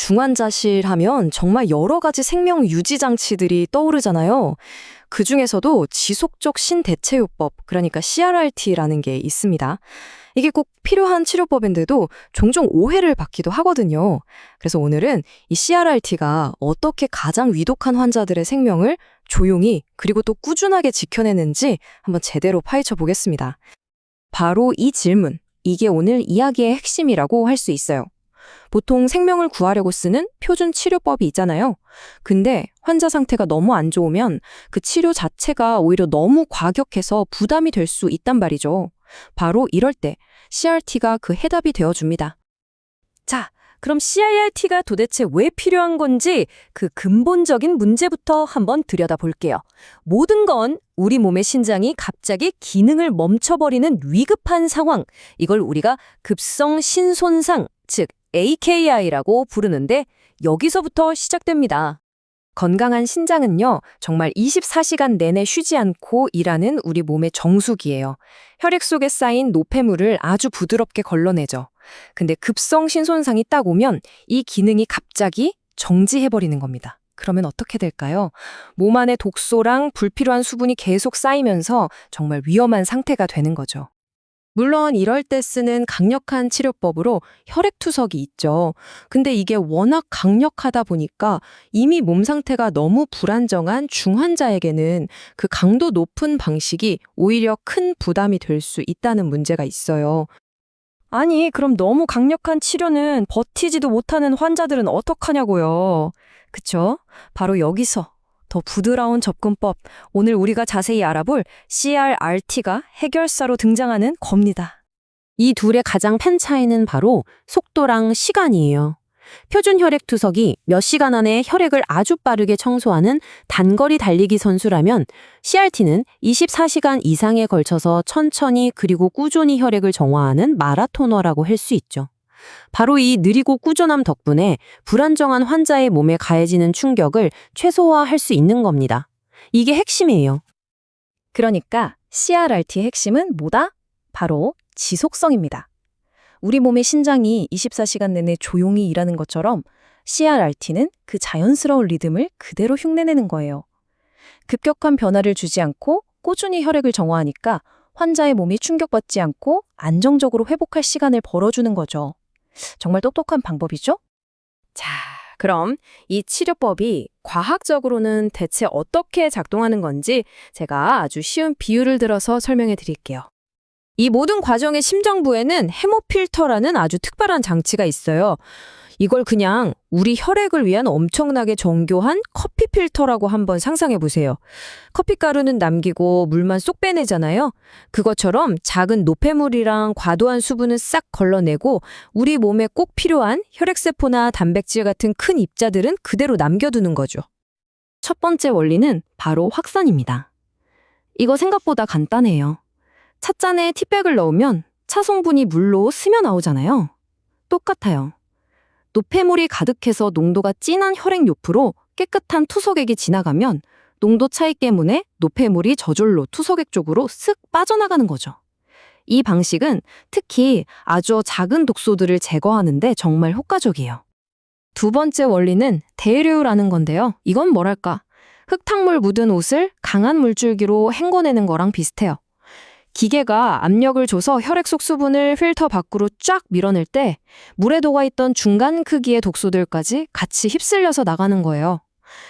중환자실 하면 정말 여러 가지 생명 유지 장치들이 떠오르잖아요. 그중에서도 지속적 신대체요법, 그러니까 CRRT라는 게 있습니다. 이게 꼭 필요한 치료법인데도 종종 오해를 받기도 하거든요. 그래서 오늘은 이 CRRT가 어떻게 가장 위독한 환자들의 생명을 조용히 그리고 또 꾸준하게 지켜내는지 한번 제대로 파헤쳐 보겠습니다. 바로 이 질문, 이게 오늘 이야기의 핵심이라고 할 수 있어요. 보통 생명을 구하려고 쓰는 표준 치료법이 있잖아요. 근데 환자 상태가 너무 안 좋으면 그 치료 자체가 오히려 너무 과격해서 부담이 될 수 있단 말이죠. 바로 이럴 때 CRT가 그 해답이 되어줍니다. 자, 그럼 CRT가 도대체 왜 필요한 건지 그 근본적인 문제부터 한번 들여다볼게요. 모든 건 우리 몸의 신장이 갑자기 기능을 멈춰버리는 위급한 상황, 이걸 우리가 급성 신손상, 즉 AKI라고 부르는데 여기서부터 시작됩니다. 건강한 신장은요, 정말 24시간 내내 쉬지 않고 일하는 우리 몸의 정수기예요. 혈액 속에 쌓인 노폐물을 아주 부드럽게 걸러내죠. 근데 급성 신손상이 딱 오면 이 기능이 갑자기 정지해버리는 겁니다. 그러면 어떻게 될까요? 몸 안에 독소랑 불필요한 수분이 계속 쌓이면서 정말 위험한 상태가 되는 거죠. 물론 이럴 때 쓰는 강력한 치료법으로 혈액투석이 있죠. 근데 이게 워낙 강력하다 보니까 이미 몸 상태가 너무 불안정한 중환자에게는 그 강도 높은 방식이 오히려 큰 부담이 될 수 있다는 문제가 있어요. 아니, 그럼 너무 강력한 치료는 버티지도 못하는 환자들은 어떡하냐고요. 그쵸? 바로 여기서 더 부드러운 접근법, 오늘 우리가 자세히 알아볼 CRRT가 해결사로 등장하는 겁니다. 이 둘의 가장 큰 차이는 바로 속도랑 시간이에요. 표준 혈액 투석이 몇 시간 안에 혈액을 아주 빠르게 청소하는 단거리 달리기 선수라면 CRT는 24시간 이상에 걸쳐서 천천히 그리고 꾸준히 혈액을 정화하는 마라토너라고 할 수 있죠. 바로 이 느리고 꾸준함 덕분에 불안정한 환자의 몸에 가해지는 충격을 최소화할 수 있는 겁니다. 이게 핵심이에요. 그러니까 CRRT의 핵심은 뭐다? 바로 지속성입니다. 우리 몸의 신장이 24시간 내내 조용히 일하는 것처럼 CRRT는 그 자연스러운 리듬을 그대로 흉내내는 거예요. 급격한 변화를 주지 않고 꾸준히 혈액을 정화하니까 환자의 몸이 충격받지 않고 안정적으로 회복할 시간을 벌어주는 거죠. 정말 똑똑한 방법이죠? 자, 그럼 이 치료법이 과학적으로는 대체 어떻게 작동하는 건지 제가 아주 쉬운 비유를 들어서 설명해 드릴게요. 이 모든 과정의 심장부에는 헤모필터라는 아주 특별한 장치가 있어요. 이걸 그냥 우리 혈액을 위한 엄청나게 정교한 커피 필터라고 한번 상상해 보세요. 커피가루는 남기고 물만 쏙 빼내잖아요. 그것처럼 작은 노폐물이랑 과도한 수분은 싹 걸러내고 우리 몸에 꼭 필요한 혈액세포나 단백질 같은 큰 입자들은 그대로 남겨두는 거죠. 첫 번째 원리는 바로 확산입니다. 이거 생각보다 간단해요. 찻잔에 티백을 넣으면 차 성분이 물로 스며 나오잖아요. 똑같아요. 노폐물이 가득해서 농도가 진한 혈액 요프로 깨끗한 투석액이 지나가면 농도 차이 때문에 노폐물이 저절로 투석액 쪽으로 쓱 빠져나가는 거죠. 이 방식은 특히 아주 작은 독소들을 제거하는데 정말 효과적이에요. 두 번째 원리는 대류라는 건데요. 이건 뭐랄까? 흙탕물 묻은 옷을 강한 물줄기로 헹궈내는 거랑 비슷해요. 기계가 압력을 줘서 혈액 속 수분을 필터 밖으로 쫙 밀어낼 때 물에 녹아있던 중간 크기의 독소들까지 같이 휩쓸려서 나가는 거예요.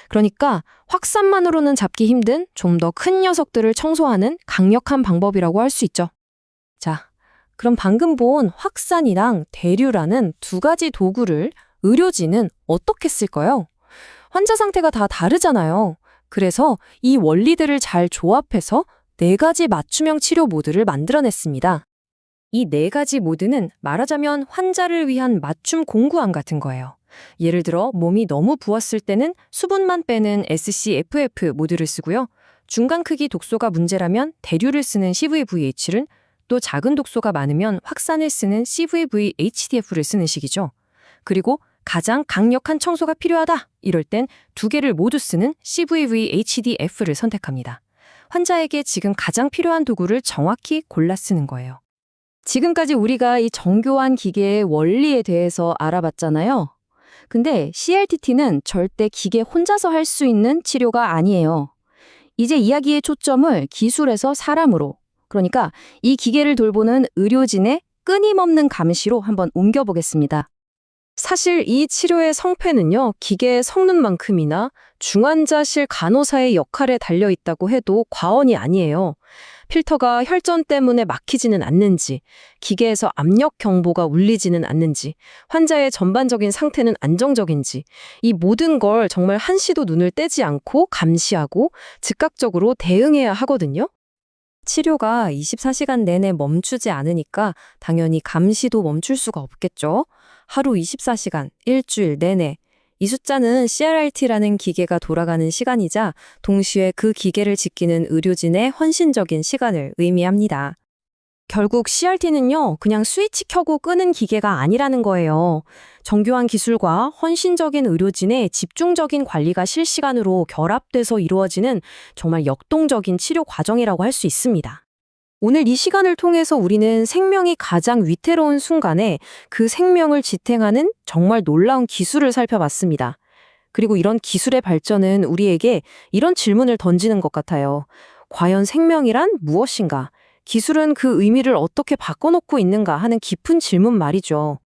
그러니까 확산만으로는 잡기 힘든 좀 더 큰 녀석들을 청소하는 강력한 방법이라고 할 수 있죠. 자, 그럼 방금 본 확산이랑 대류라는 두 가지 도구를 의료진은 어떻게 쓸까요? 환자 상태가 다 다르잖아요. 그래서 이 원리들을 잘 조합해서 4가지 맞춤형 치료 모드를 만들어냈습니다. 이 4가지 모드는 말하자면 환자를 위한 맞춤 공구안 같은 거예요. 예를 들어 몸이 너무 부었을 때는 수분만 빼는 SCFF 모드를 쓰고요. 중간 크기 독소가 문제라면 대류를 쓰는 CVVH를, 또 작은 독소가 많으면 확산을 쓰는 CVVHDF를 쓰는 식이죠. 그리고 가장 강력한 청소가 필요하다 이럴 땐 2개를 모두 쓰는 CVVHDF를 선택합니다. 환자에게 지금 가장 필요한 도구를 정확히 골라 쓰는 거예요. 지금까지 우리가 이 정교한 기계의 원리에 대해서 알아봤잖아요. 근데 CRTT는 절대 기계 혼자서 할 수 있는 치료가 아니에요. 이제 이야기의 초점을 기술에서 사람으로, 그러니까 이 기계를 돌보는 의료진의 끊임없는 감시로 한번 옮겨보겠습니다. 사실 이 치료의 성패는요, 기계의 성능만큼이나 중환자실 간호사의 역할에 달려 있다고 해도 과언이 아니에요. 필터가 혈전 때문에 막히지는 않는지, 기계에서 압력 경보가 울리지는 않는지, 환자의 전반적인 상태는 안정적인지, 이 모든 걸 정말 한시도 눈을 떼지 않고 감시하고 즉각적으로 대응해야 하거든요. 치료가 24시간 내내 멈추지 않으니까 당연히 감시도 멈출 수가 없겠죠. 하루 24시간, 일주일 내내. 이 숫자는 CRRT라는 기계가 돌아가는 시간이자 동시에 그 기계를 지키는 의료진의 헌신적인 시간을 의미합니다. 결국 CRT는요, 그냥 스위치 켜고 끄는 기계가 아니라는 거예요. 정교한 기술과 헌신적인 의료진의 집중적인 관리가 실시간으로 결합돼서 이루어지는 정말 역동적인 치료 과정이라고 할 수 있습니다. 오늘 이 시간을 통해서 우리는 생명이 가장 위태로운 순간에 그 생명을 지탱하는 정말 놀라운 기술을 살펴봤습니다. 그리고 이런 기술의 발전은 우리에게 이런 질문을 던지는 것 같아요. 과연 생명이란 무엇인가? 기술은 그 의미를 어떻게 바꿔놓고 있는가 하는 깊은 질문 말이죠.